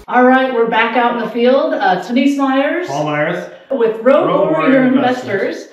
All right, we're back out in the field. Denise Myers. Paul Myers. With Road Warrior Investors.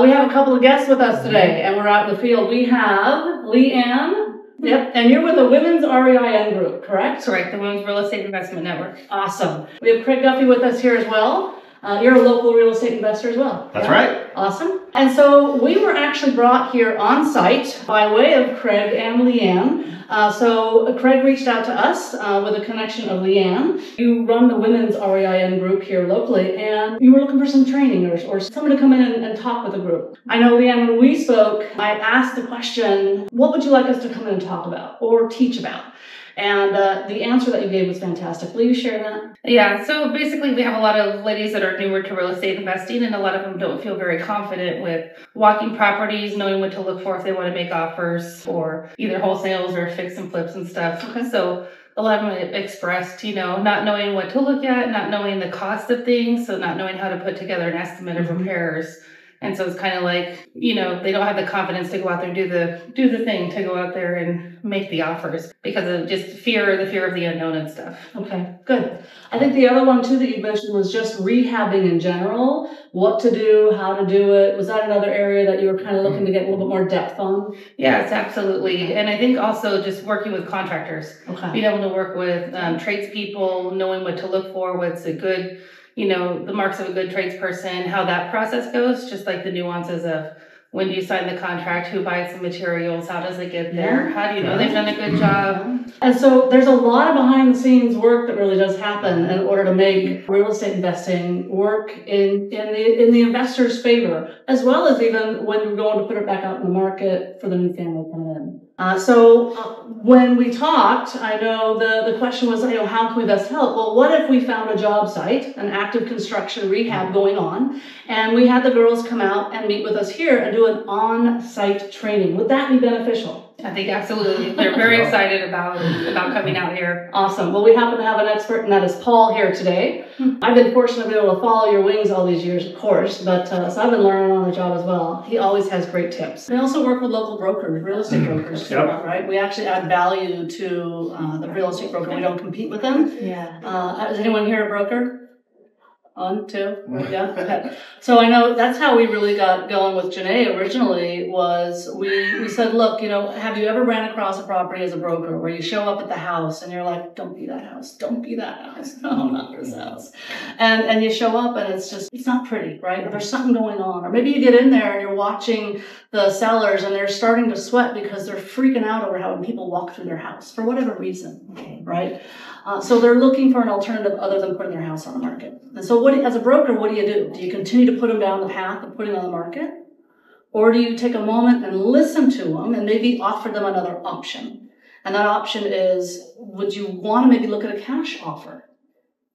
We have a couple of guests with us today, and we're out in the field. We have Leanne. Yep, and you're with the Women's REIN group, correct? Correct, the Women's Real Estate Investment Network. Awesome. We have Craig Duffy with us here as well. You're a local real estate investor as well. That's right. Awesome. And so we were actually brought here on site by way of Craig and Leanne. So Craig reached out to us with a connection of Leanne. You run the Women's REIN group here locally, and you were looking for some training or someone to come in and talk with the group. I know, Leanne, when we spoke, I asked the question, what would you like us to come in and talk about or teach about? And the answer that you gave was fantastic. Will you share that? Yeah, so basically we have a lot of ladies that are newer to real estate investing, and a lot of them don't feel very confident with walking properties, knowing what to look for if they want to make offers for either wholesales or fix and flips and stuff. Okay. So a lot of them expressed, not knowing what to look at, not knowing the cost of things, so not knowing how to put together an estimate of repairs. And so it's kind of like, they don't have the confidence to go out there and do the thing, to go out there and make the offers because of just the fear of the unknown and stuff. Okay, good. I think the other one too that you mentioned was just rehabbing in general, what to do, how to do it. Was that another area that you were kind of looking to get a little bit more depth on? Yes, absolutely. And I think also just working with contractors, being able to work with tradespeople, knowing what to look for, what's a good, the marks of a good tradesperson, how that process goes, just like the nuances of when do you sign the contract, who buys the materials, how does it get there, how do you know they've done a good job? And so there's a lot of behind the scenes work that really does happen in order to make real estate investing work in the investor's favor, as well as even when you're going to put it back out in the market for the new family coming in. When we talked, I know the question was, how can we best help? Well, what if we found a job site, an active construction rehab going on, and we had the girls come out and meet with us here and do an on-site training? Would that be beneficial? I think absolutely. They're very excited about coming out here. Awesome. Well, we happen to have an expert, and that is Paul here today. I've been fortunate to be able to follow your wings all these years, of course, but so I've been learning on the job as well. He always has great tips. We also work with local brokers, real estate brokers, right? We actually add value to the real estate broker. We don't compete with them. Yeah. Is anyone here a broker? On, two, yeah. Okay. So I know that's how we really got going with Janae originally was we said, look, have you ever ran across a property as a broker where you show up at the house and you're like, don't be that house, don't be that house, no, not this house. And you show up and it's not pretty, right? Or there's something going on. Or maybe you get in there and you're watching the sellers and they're starting to sweat because they're freaking out over how people walk through their house for whatever reason, right? So they're looking for an alternative other than putting their house on the market. And so as a broker, what do? Do you continue to put them down the path of putting on the market? Or do you take a moment and listen to them and maybe offer them another option? And that option is, would you want to maybe look at a cash offer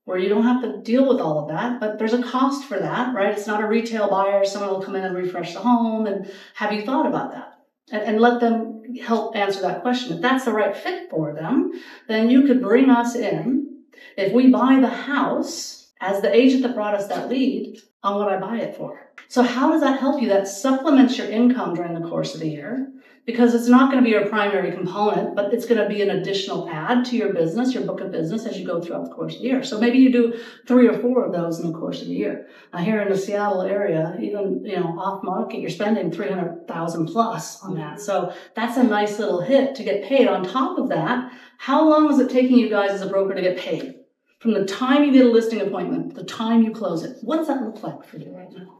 where you don't have to deal with all of that, but there's a cost for that, right? It's not a retail buyer. Someone will come in and refresh the home. And have you thought about that? And let them help answer that question. If that's the right fit for them, then you could bring us in. If we buy the house as the agent that brought us that lead, on what I buy it for. So how does that help you? That supplements your income during the course of the year, because it's not going to be your primary component, but it's going to be an additional add to your business, your book of business, as you go throughout the course of the year. So maybe you do 3 or 4 of those in the course of the year. Here in the Seattle area, even off market, you're spending $300,000 plus on that. So that's a nice little hit to get paid. On top of that, how long is it taking you guys as a broker to get paid? From the time you get a listing appointment, the time you close it, what does that look like for you right now?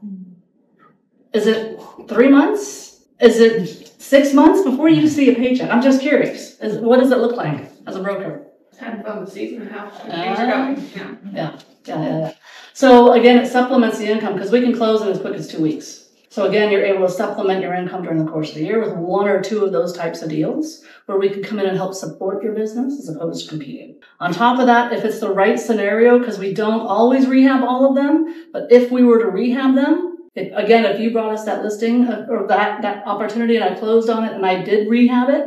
Is it 3 months? Is it 6 months before you see a paycheck? I'm just curious. What does it look like as a broker? Depends on the season and how things are going. Yeah. So again, it supplements the income because we can close in as quick as 2 weeks. So again, you're able to supplement your income during the course of the year with 1 or 2 of those types of deals where we can come in and help support your business as opposed to competing. On top of that, if it's the right scenario, because we don't always rehab all of them, but if we were to rehab them, if you brought us that listing or that opportunity and I closed on it and I did rehab it,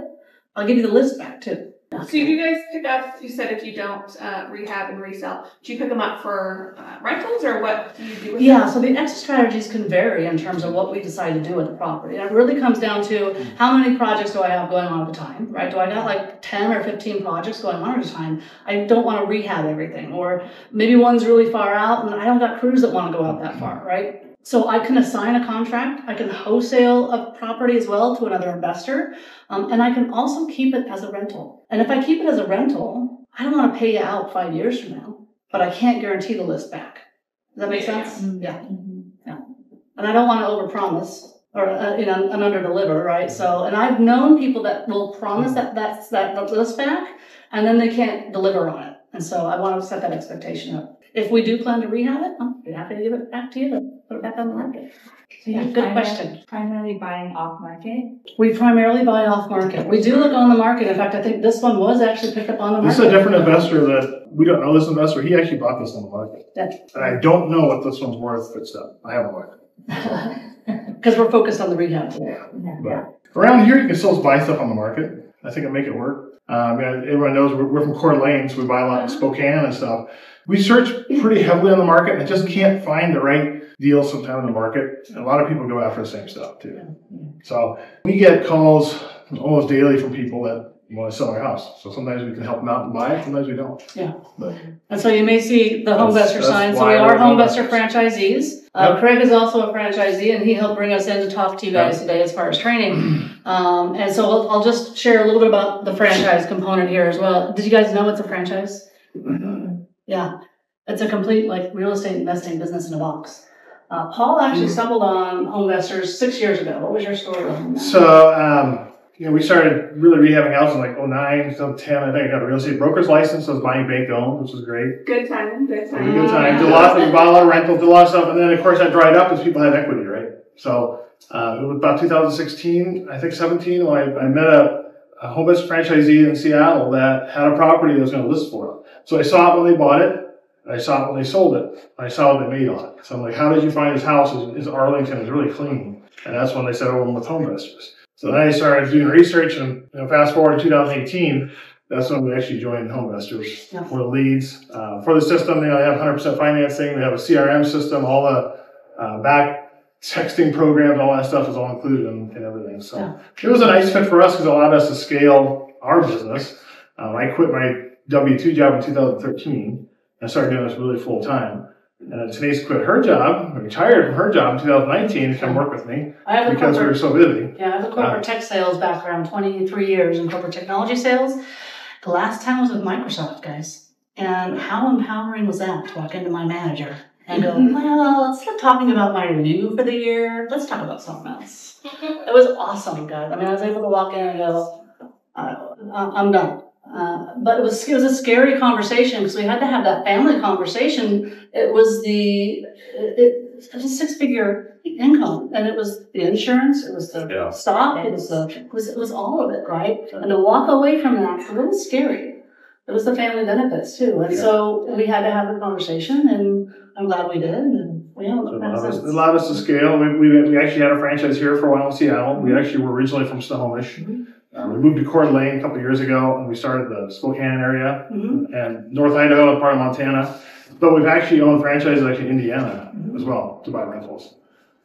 I'll give you the list back too. So you guys pick up, you said if you don't rehab and resell, do you pick them up for rentals or what do you do with them? So the exit strategies can vary in terms of what we decide to do with the property. It really comes down to how many projects do I have going on at the time, right? Do I got like 10 or 15 projects going on at a time? I don't want to rehab everything, or maybe one's really far out and I don't got crews that want to go out that far, right? So I can assign a contract, I can wholesale a property as well to another investor, and I can also keep it as a rental. And if I keep it as a rental, I don't want to pay you out 5 years from now, but I can't guarantee the list back. Does that make sense? Yeah. And I don't want to overpromise or and underdeliver, right? So, and I've known people that will promise that list back, and then they can't deliver on it. And so I want to set that expectation up. If we do plan to rehab it, I'll be happy to give it back to you to put it back on the market. So you're Good question. Primarily buying off market? We primarily buy off market. We do look on the market. In fact, I think this one was actually picked up on the market. This is a different investor that we don't know this investor. He actually bought this on the market. Yeah. And I don't know what this one's worth, but I haven't looked. Because we're focused on the rehab today. But around here, you can still buy stuff on the market. I think it'll make it work. Everyone knows we're from Coeur d'Alene, so we buy a lot in Spokane and stuff. We search pretty heavily on the market and just can't find the right deal sometimes in the market. And a lot of people go after the same stuff too. So we get calls almost daily from people that want to sell their house. So sometimes we can help them out and buy it, sometimes we don't. Yeah. But and so you may see the HomeVestor sign. So we why are we're HomeVestor franchisees. Yep. Craig is also a franchisee, and he helped bring us in to talk to you guys today as far as training. And so I'll just share a little bit about the franchise component here as well. Did you guys know it's a franchise? Yeah. It's a complete real estate investing business in a box. Paul actually stumbled on HomeVestors 6 years ago. What was your story on that? So, we started really rehabbing houses in 09, 2010. I think I got a real estate broker's license. I was buying bank owned, which was great. Good time. Good time. Did a lot, bought a lot of rentals, did a lot of stuff. And then, of course, that dried up as people had equity, right? So, it was about 2016, I think 17, when I met a HomeVestor franchisee in Seattle that had a property that was going to list for them. So I saw it when they bought it. I saw it when they sold it. I saw what they made on it. So I'm like, how did you find this house? Is Arlington is really clean. And that's when they said, I'm with HomeVestors. So then I started doing research, and fast forward to 2018, that's when we actually joined HomeVestors for the leads. For the system, they have 100% financing. They have a CRM system, all the back texting programs, all that stuff is all included in everything. So it was a nice fit for us because it allowed us to scale our business. I quit my W-2 job in 2013. I started doing this really full time. And Denise quit her job, retired from her job in 2019 to come work with me because we were so busy. Yeah, I have a corporate tech sales background, 23 years in corporate technology sales. The last time was with Microsoft, guys. And how empowering was that to walk into my manager and go, well, instead of talking about my review for the year, let's talk about something else. It was awesome, guys. I mean, I was able to walk in and go, I'm done. But it was a scary conversation because we had to have that family conversation. It was a 6-figure income, and it was the insurance, it was the stock, it was all of it, right? And to walk away from that, it was a little scary. It was the family benefits too, and so we had to have the conversation, and I'm glad we did. And we haven't looked back since. It allowed us to scale. We actually had a franchise here for a while in Seattle. We actually were originally from Snohomish. We moved to Coeur d'Alene a couple of years ago, and we started the Spokane area and North Idaho and part of Montana. But we've actually owned franchises like in Indiana as well to buy rentals.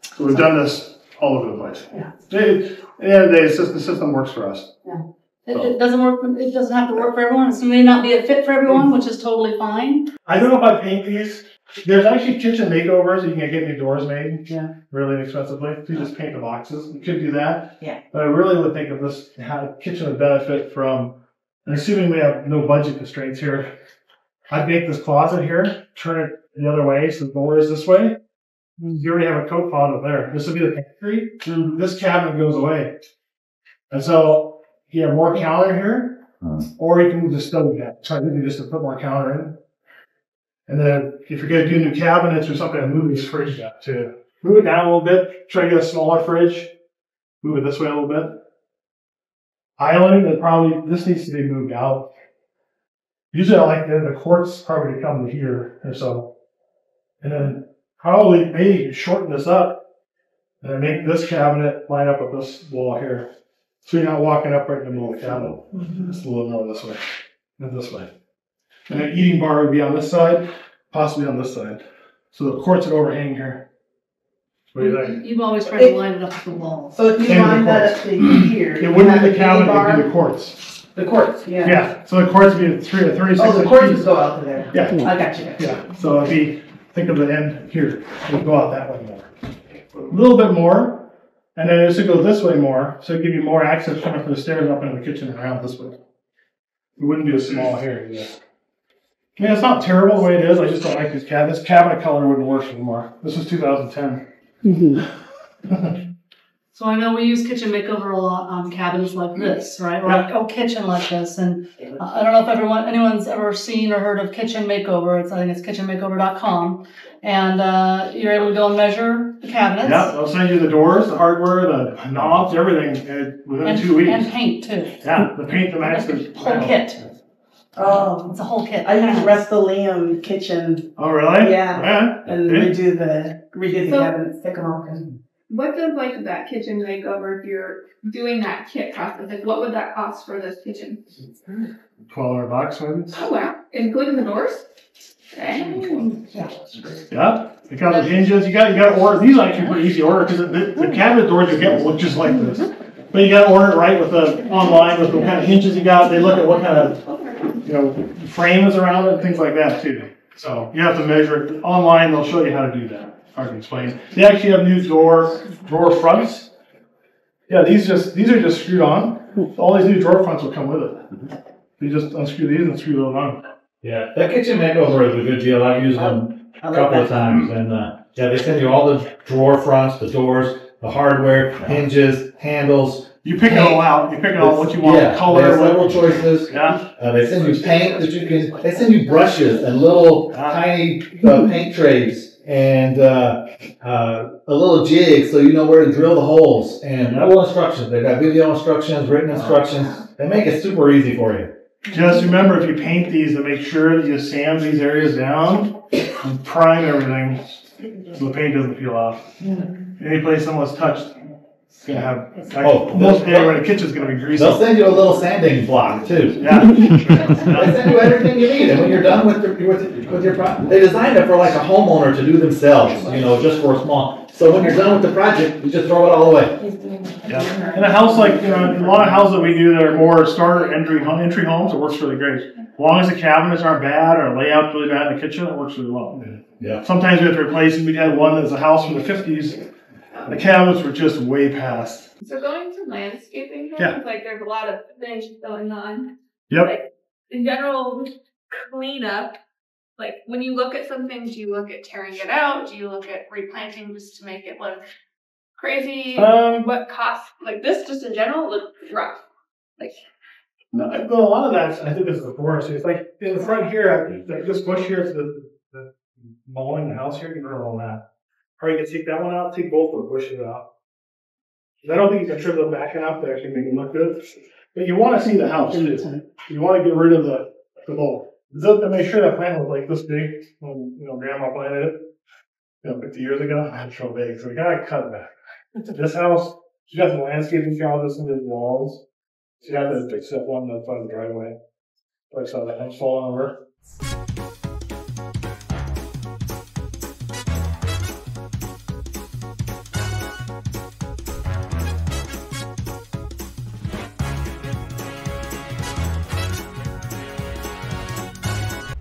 So we've done this all over the place. Yeah. At the end of the day, the system works for us. Yeah. It doesn't work. It doesn't have to work for everyone. It may not be a fit for everyone, which is totally fine. I don't know if I paint these. There's actually kitchen makeovers. You can get new doors made really inexpensively. If you just paint the boxes, you could do that. Yeah. But I really would think of this kitchen would benefit from, and assuming we have no budget constraints here, I'd make this closet here, turn it the other way so the door is this way. You already have a coat closet there. This would be the pantry. This cabinet goes away. And so you have more counter here, or you can just double that. Try just to put more counter in. And then if you're going to do new cabinets or something, move this fridge down too. Move it down a little bit. Try to get a smaller fridge. Move it this way a little bit. Islanding, this needs to be moved out. Usually I like the quartz probably to come to here or so. And then maybe shorten this up and then make this cabinet line up with this wall here. So you're not walking up right in the middle of the cabinet. Just a little more this way, and this way. And an eating bar would be on this side, possibly on this side. So the quartz would overhang here. What do you think? You've always tried to line it up to the wall. So if you And the line that quartz. up to here, It you wouldn't have be the cabinet, bar, it'd be the quartz. the quartz, yeah. Yeah, so the quartz would be a 36 Oh, the inch quartz piece. would go out to there. Yeah, I got you. yeah. So it'd be, think of the end here. It would go out that way more. A little bit more, and then this would go this way more, so it'd give you more access coming from the stairs up into the kitchen and around this way. It wouldn't be as small here. Yeah. I mean, it's not terrible the way it is. I just don't like these cabinets. This cabinet color wouldn't work anymore. This was 2010. So I know we use Kitchen Makeover a lot on cabinets like this, right? Or like a kitchen like this. And I don't know if anyone's ever seen or heard of Kitchen Makeover. I think it's kitchenmakeover.com. And you're able to go and measure the cabinets. Yeah, they'll send you the doors, the hardware, the knobs, everything within 2 weeks. And paint too. Yeah, the paint, the match, the Whole kit. Oh, It's a whole kit. I use Rust-Oleum kitchen Oh, really? Yeah. and Yeah. redo the So- cabinets, take them off. What does like that kitchen makeover, if you're doing that kit process, like what would that cost for this kitchen? $1,200 maybe. Oh wow, including the doors? Dang. Yeah, you got the hinges. You got to order. These are actually pretty easy to order because the cabinet doors you get look just like this. But you got to order it right with the online with what kind of hinges you got. They look at what kind of frame is around it and things like that too. So you have to measure it online. They'll show you how to do that. Hard to explain. They actually have new drawer fronts. Yeah, these are just screwed on. All these new drawer fronts will come with it. You just unscrew these and screw those on. Yeah, that kitchen makeover is a good deal. I've used them a couple of times, and yeah, they send you all the drawer fronts, the doors, the hardware, hinges, handles. You pick it all out. You pick it all what you want. Yeah, Color. they have several choices. Yeah. They send you paint that you can. They send you brushes and little tiny paint trays and a little jig so you know where to drill the holes and full instructions. They've got video instructions, written instructions. They make it super easy for you. Just remember, if you paint these, to make sure that you sand these areas down and prime everything so the paint doesn't peel off. Any place someone's touched, it's gonna have. Most anywhere in the kitchen's gonna be greasy. They'll send you a little sanding block too. Yeah. They send you everything you need, and when you're done with your project, they designed it for like a homeowner to do themselves, just for a small. So when you're done with the project, you just throw it all away. Yeah. In a house like a lot of houses that we do that are more starter entry homes, it works really great. As long as the cabinets aren't bad or layout's really bad in the kitchen, it works really well. Yeah. Sometimes we have to replace it. We had one that's a house from the 50s. The cabinets were just way past. So going to landscaping homes, Yeah. like there's a lot of things going on. Yep. Like in general cleanup, like when you look at some things, do you look at tearing it out? Do you look at replanting just to make it look crazy? What costs, like this just in general look rough. Like No, well, a lot of that, I think, is the forest. It's like in the front here, like this bush here, it's the mowing the house here, you can run all that. Or you can take that one out, take both of the bushes out. I don't think you can trim them back enough to actually make them look good. But you want to see the house too. You want to get rid of the mold. To make sure that plant was like this big when grandma planted it, 50 years ago. It's so big, so we gotta cut it back. This house, she got some landscaping charges in the walls. She had to fix that one that's by the driveway. I saw that house falling over.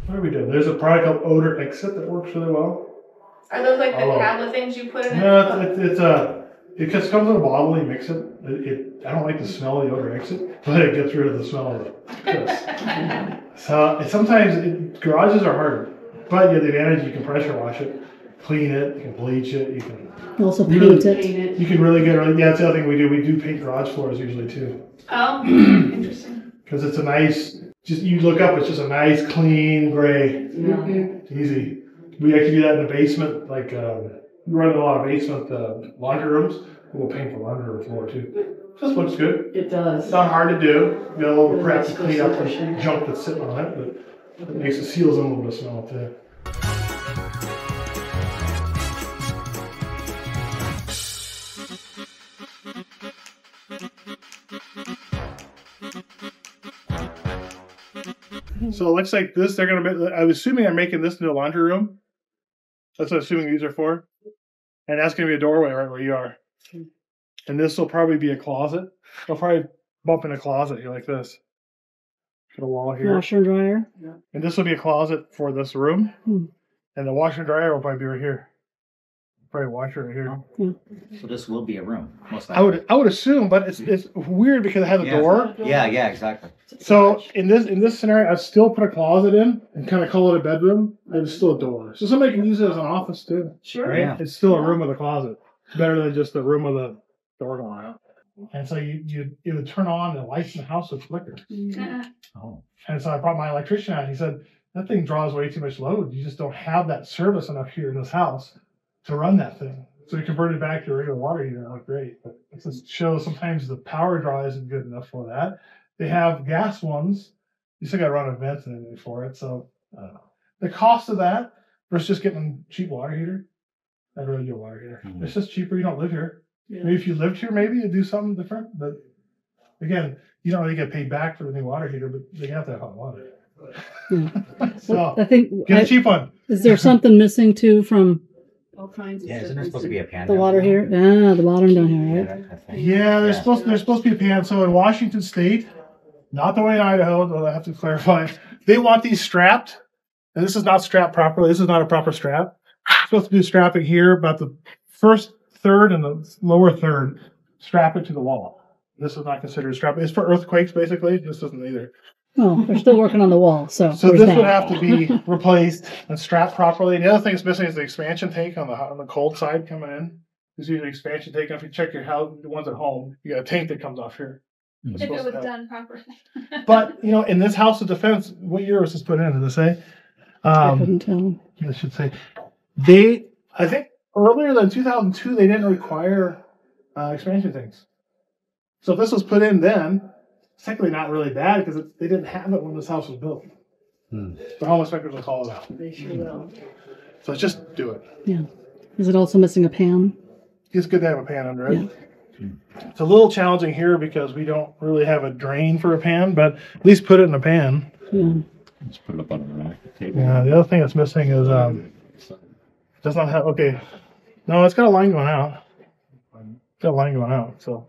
What do we do? There's a product called Odor Exit that works really well. are those like the Oh. tablet things you put in it? No, it just comes in a bottle. You mix it. I don't like the smell of the Odor Exit, but it gets rid of the smell of it. So sometimes garages are harder, but you have the advantage you can pressure wash it, clean it, you can bleach it, you can Also really, paint it. You can really get that's the other thing we do. We do paint garage floors usually too, Oh, interesting. because it's a nice. Just you look up, it's just a nice clean gray. Yeah. It's easy. We actually do that in the basement. Like we run a lot of basement laundry rooms. We'll paint the laundry room floor too. Just looks good. It does. It's not hard to do. You got a little prep to clean up the junk that's sitting on it, but it makes the seals in a little bit of smell too. So it looks like this. They're gonna be. I'm assuming they're making this into a laundry room. That's what I'm assuming these are for. And that's gonna be a doorway right where you are. And this will probably be a closet. They'll probably bump in a closet here like this. Got a wall here. Washer and dryer. And this will be a closet for this room. And the washer and dryer will probably be right here. Probably a washer right here. So this will be a room, most likely. I would assume, but it's weird because it has a door. Yeah, exactly. So in this scenario, I'd still put a closet in and kind of call it a bedroom. And it's still a door. So somebody can use it as an office too. Sure. Right? Yeah. It's still a room with a closet. It's better than just a room with a door going out. And so it would turn on and the lights in the house would flicker. Oh. And so I brought my electrician out. He said, that thing draws way too much load. You just don't have that service enough here in this house to run that thing. So we converted back to a regular water heater. It looked great. But it just shows sometimes the power draw isn't good enough for that. They have gas ones. You still got to run a vent and everything for it. So the cost of that versus just getting a cheap water heater, I'd really get a water heater. It's just cheaper. You don't live here. Maybe if you lived here, maybe you'd do something different. But again, you don't really get paid back for the new water heater, but they have to have hot water. So I think. get a cheap one. Is there something missing too from All kinds of Yeah, isn't there supposed to be a pan? the down water below? here? Ah, the bottom down here, right? I think. Yeah, there's supposed to be a pan. So in Washington State, not the way in Idaho, though I have to clarify, they want these strapped, and this is not strapped properly. This is not a proper strap. It's supposed to be strapping here, about the first third and the lower third. Strap it to the wall. This is not considered strapping. It's for earthquakes, basically. This isn't either. Oh, they're still working on the wall, so. So there's this that. would have to be replaced and strapped properly. And the other thing that's missing is the expansion tank on the cold side coming in. There's usually an expansion tank. If you check your house, the ones at home, you got a tank that comes off here. If it was done properly. But in this House of Defense, what year was this put in? Did it say? I couldn't tell. I should say I think earlier than 2002, they didn't require expansion tanks. So if this was put in then, it's technically not really bad because they didn't have it when this house was built. The home inspectors will call it out. They sure will. So just do it. Yeah. Is it also missing a pan? It's good to have a pan under it. It's a little challenging here because we don't really have a drain for a pan, but at least put it in a pan. Yeah. Just put it up on the rack table. Yeah, the other thing that's missing is does not have no, it's got a line going out. It's got a line going out, so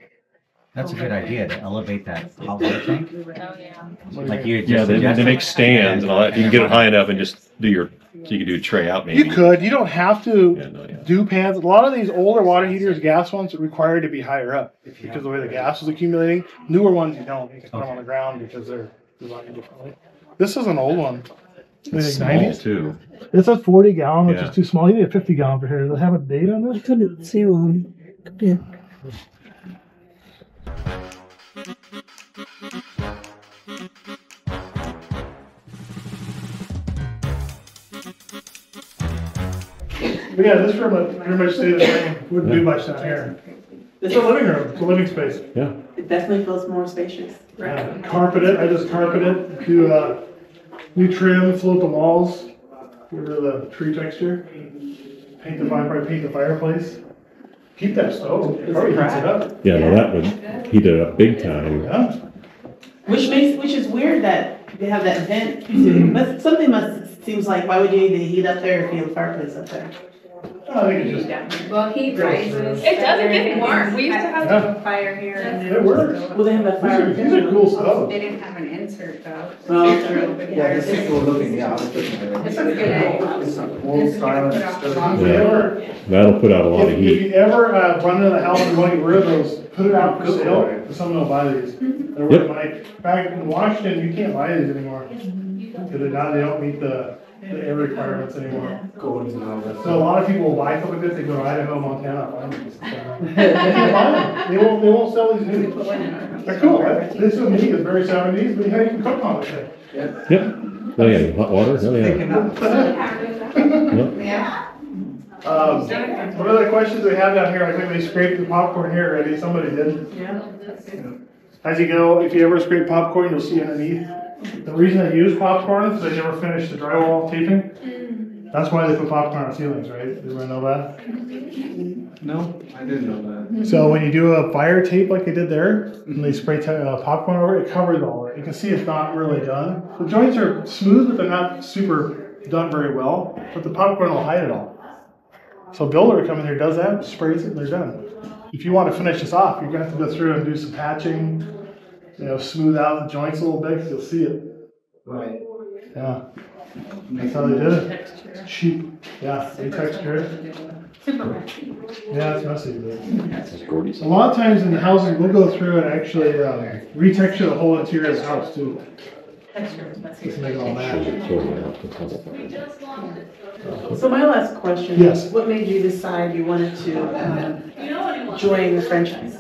That's a good idea to elevate that hot water tank. Oh, yeah. Like you Yeah, just they suggested. make stands and all that. If you can get it high enough and just do so you can do a tray out maybe. you could. You don't have to Yeah, no, yeah. do pans. A lot of these older water heaters, gas ones, are required to be higher up because of the way the gas is accumulating. Newer ones you don't. You can put them on the ground because they're designed differently. This is an old one. It's small 90s. too. It's a 40 gallon, which Yeah. is too small. You need a 50 gallon for here. Does it have a date on I this? couldn't see one. Yeah. But yeah, this room would pretty much stay the same. Wouldn't do much down here. It's a living room. It's a living space. Yeah. It definitely feels more spacious. Carpet it. I just carpet it. Do new trim. Float the walls. Get rid of the tree texture. Paint the fireplace. Keep that stove. It probably heats it up. Yeah, no, that would heat it up big time. Yeah. Which is weird that they have that vent. But something seems like, why would you need to heat up there if you have a fireplace up there? I think it's just. Well, heat rises. It doesn't get warm. We used to have Yeah. a fire here and It works. Well, they have that fire. These are cool stoves. they didn't have an insert though. Oh, true. Yeah, this is looking, yeah. This is good. Old style. Yeah. That'll put out a lot of If heat. you ever run into the house and want to get rid of those, put it out for sale, because someone will buy these. They're worth money. Back in Washington, you can't buy these anymore. Because they don't meet the air requirements anymore. So a lot of people will buy stuff like this, they go to Idaho, Montana, find these. They can't buy them. They won't sell these new. They're cool, right? This with me is very 70s, but you can cook on it. Yep. Oh yeah, hot water. Oh yeah. Yep. What other questions they have down here? I think they scraped the popcorn here already. Somebody did. Yeah. As you go, if you ever scrape popcorn, you'll see underneath. The reason I use popcorn is they never finish the drywall taping. That's why they put popcorn on ceilings, right? Did everyone know that? No, I didn't know that. So when you do a fire tape like they did there, and they spray popcorn over it, it covers all of it. You can see it's not really done. The joints are smooth, but they're not super done very well. But the popcorn will hide it all. So a builder come in here, does that, sprays it, and they're done. If you want to finish this off, you're going to have to go through and do some patching, smooth out the joints a little bit, because you'll see it. Right. Yeah. That's how they did it. Cheap. Yeah, they texture it. Super messy. Yeah, it's messy. But a lot of times in the housing, we'll go through and actually retexture the whole interior of the house too. Texture is messy. Just make it all match. So my last question. Yes. What made you decide you wanted to join the franchise?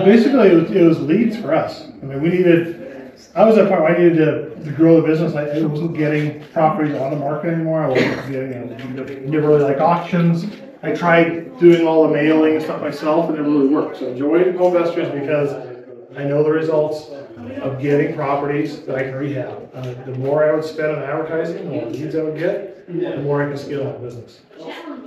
Basically, it was leads for us. I mean, I was at a point where I needed to grow the business. I wasn't getting properties on the market anymore. I wasn't getting, never really like auctions. I tried doing all the mailing and stuff myself, and it really worked. So I joined Home Investors because I know the results of getting properties that I can rehab. The more I would spend on advertising, the more leads I would get, the more I can scale my business.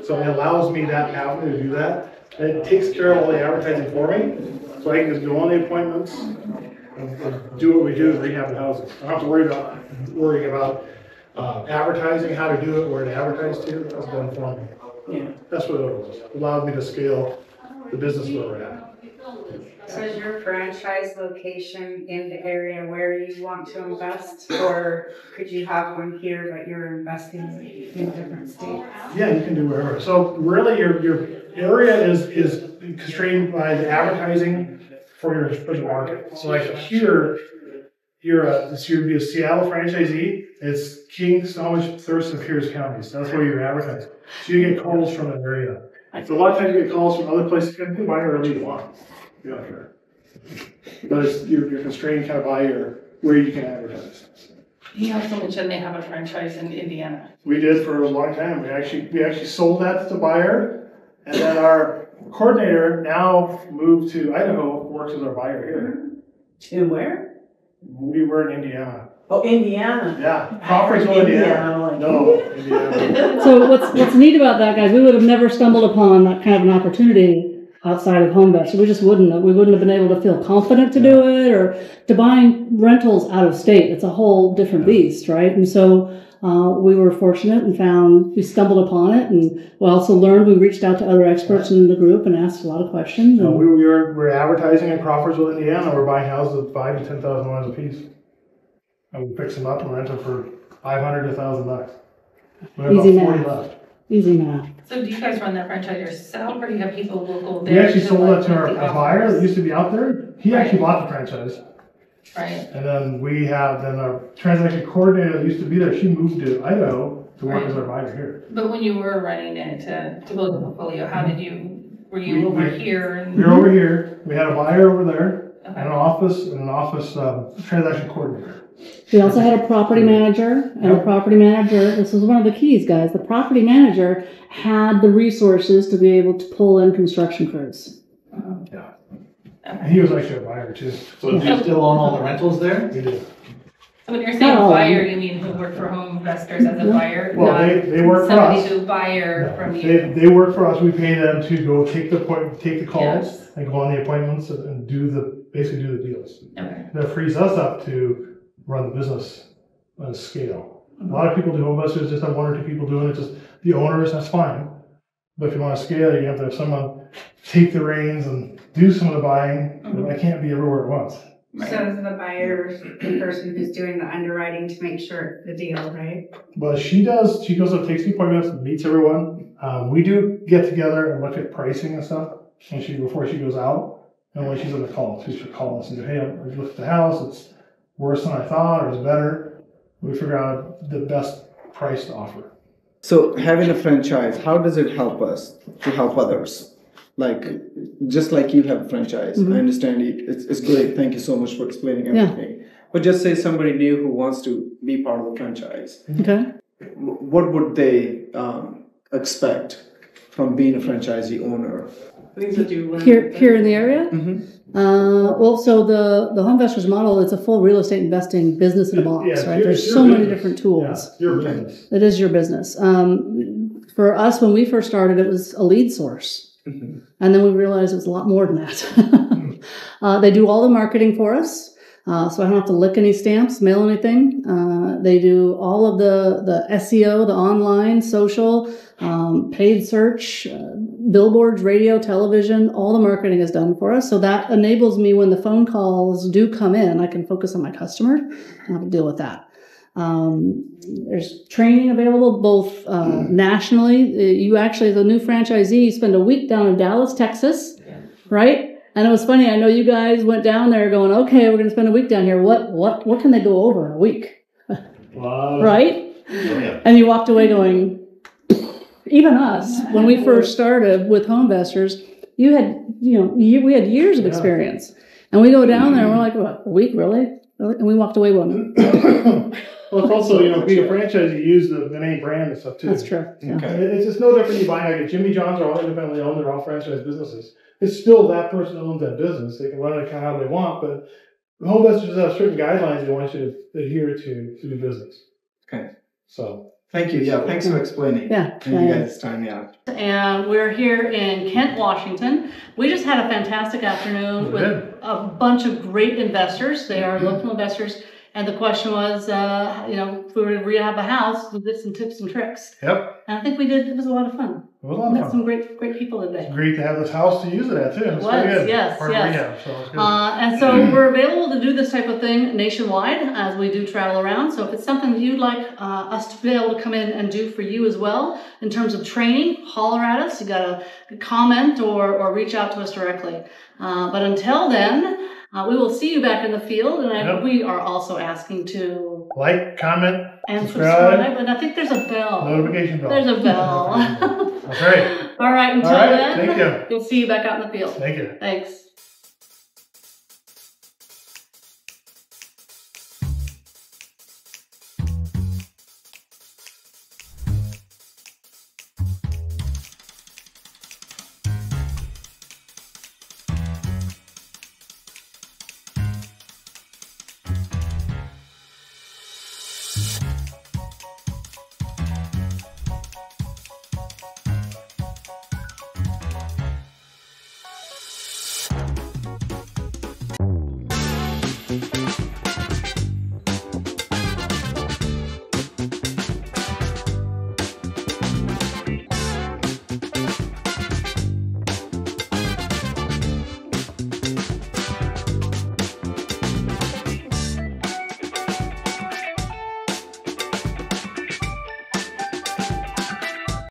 So it allows me that avenue to do that. And it takes care of all the advertising for me, so I can just go on the appointments and do what we do in rehab and housing. I don't have to worrying about advertising, how to do it, where to advertise to. That's done for me. Yeah. That's what it was. It allowed me to scale the business where we're at. So is your franchise location in the area where you want to invest, or could you have one here but you're investing in different states? Yeah, you can do wherever. So really your area is constrained by the advertising for your market. So like here, you'd be a Seattle franchisee. It's King, Snohomish, Thurston, Pierce counties. That's where you're advertising. So you get calls from that area. So a lot of times you get calls from other places. You can buy wherever you want. You're not sure. But you're constrained kind of by where you can advertise. He also mentioned they have a franchise in Indiana. We did for a long time. We actually sold that to the buyer, and then our coordinator now moved to Idaho, works as our buyer here. To where? We were in Indiana. Oh, Indiana. Yeah, Crawfordsville, Indiana. No, Indiana. So what's neat about that, guys, we would have never stumbled upon that kind of an opportunity outside of home invest. We just wouldn't have been able to feel confident to do it, or to buying rentals out of state. It's a whole different beast, right? And so we were fortunate and we stumbled upon it, and we also learned. We reached out to other experts in the group and asked a lot of questions. No, we're advertising in Crawfordsville, Indiana. We're buying houses at $5,000 to $10,000 a piece, and we fix them up and rent them for $500 to $1,000. We have Easy about 40 math. left. Easy math. So do you guys run that franchise yourself, or do you have people local there? We actually to, sold like, that to our make the buyer offers? that used to be out there. He actually bought the franchise. Right. And then we have our transaction coordinator that used to be there. She moved to Idaho to work as our buyer here. But when you were running it to build a portfolio, were you over here? And, We were over here. We had a buyer over there, okay. and an office transaction coordinator. We also had a property manager, and a property manager, this was one of the keys, guys, the property manager had the resources to be able to pull in construction crews. Yeah. And he was actually a buyer too. So do you still own all the rentals there? We did. So when you're saying buyer, you mean who work for home investors as a buyer? Well, not they work for us. somebody who buyer from you. They work for us. We pay them to go take the calls Yes. and go on the appointments and basically do the deals. Okay. That frees us up to run the business on a scale. A lot of people do home investors, just have one or two people doing it, just the owners, that's fine. But if you want to scale, you have to have someone take the reins and do some of the buying. I can't be everywhere at once. So is the buyer the person who's doing the underwriting to make sure it's the deal, right? But she goes up, takes the appointments, meets everyone. We do get together and look at pricing and stuff before she goes out. And when she's on the call, she'll call us and go, hey, I looked at the house, it's worse than I thought, or it's better. We figure out the best price to offer. So having a franchise, how does it help us to help others? Like, just like you have a franchise, I understand it's great. Thank you so much for explaining everything. Yeah. But just say somebody new who wants to be part of the franchise. Okay. What would they expect from being a franchisee owner? Things that you learn. Here in the area? Mm-hmm. Well, so the home investors model, it's a full real estate investing business in a box, Yeah, right? There's so many different tools. Yeah, your business. It is your business. For us, when we first started, it was a lead source. Mm-hmm. And then we realized it was a lot more than that. They do all the marketing for us. So I don't have to lick any stamps, mail anything. They do all of the SEO, the online, social, paid search, billboards, radio, television, all the marketing is done for us. So that enables me when the phone calls do come in, I can focus on my customer and have to deal with that. There's training available both nationally. You actually, as a new franchisee, you spend a week down in Dallas, Texas, right? And it was funny. I know you guys went down there going, okay, we're going to spend a week down here. What can they go over in a week? Right? And you walked away going, even us, when we first started with home investors, we had years of experience. And we go down there and we're like, what, a week, really? And we walked away one. Well, it's also, being a franchise, you use the name brand and stuff too. That's true. Yeah. Okay. It's just no different. You buy like a Jimmy John's are all independently owned. They're all franchise businesses. It's still that person owns that business. They can run it kind of how they want, but the home investors have certain guidelines they want you to adhere to do business. Okay. So. Thank you. Yeah, thanks for explaining. Yeah. And you guys' time, yeah. And we're here in Kent, Washington. We just had a fantastic afternoon with a bunch of great investors. They are local investors. And the question was, if we were to rehab a house, with some tips and tricks. Yep. And I think we did. It was a lot of fun. It was a lot of We fun. met some great people today. It's great to have this house to use it at too. It was, yes. Rehab, so it's good. And so we're available to do this type of thing nationwide as we do travel around. So if it's something you'd like us to be able to come in and do for you as well, in terms of training, holler at us. You got to comment or reach out to us directly. But until then, we will see you back in the field. And we are also asking to like, comment, and subscribe. And I think there's a bell. Notification bell. There's a bell. That's right. All right. Until All right, then, thank you. We'll see you back out in the field. Thank you. Thanks.